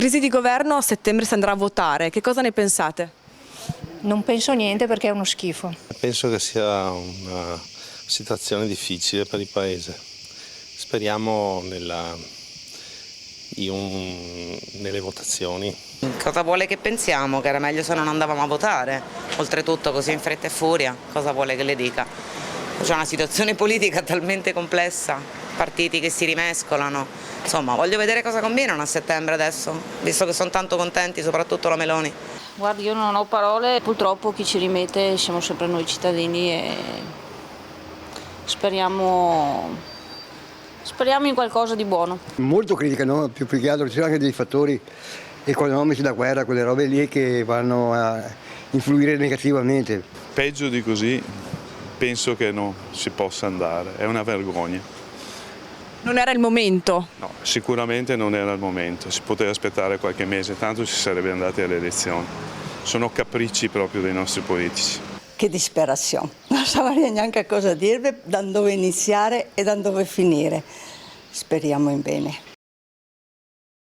Crisi di governo, a settembre si andrà a votare, che cosa ne pensate? Non penso niente perché è uno schifo. Penso che sia una situazione difficile per il Paese. Speriamo nelle votazioni. Cosa vuole che pensiamo? Che era meglio se non andavamo a votare, oltretutto così in fretta e furia, cosa vuole che le dica? C'è una situazione politica talmente complessa, partiti che si rimescolano, insomma voglio vedere cosa combinano a settembre adesso, visto che sono tanto contenti, soprattutto la Meloni. Guardi, io non ho parole, purtroppo chi ci rimette siamo sempre noi cittadini e speriamo in qualcosa di buono. Molto critica, no? Più che altro ci sono anche dei fattori economici da guerra, quelle robe lì che vanno a influire negativamente. Peggio di così penso che non si possa andare, è una vergogna. Non era il momento? No, sicuramente non era il momento, si poteva aspettare qualche mese, tanto si sarebbe andati alle elezioni. Sono capricci proprio dei nostri politici. Che disperazione, non saprei neanche cosa dirvi, da dove iniziare e da dove finire. Speriamo in bene.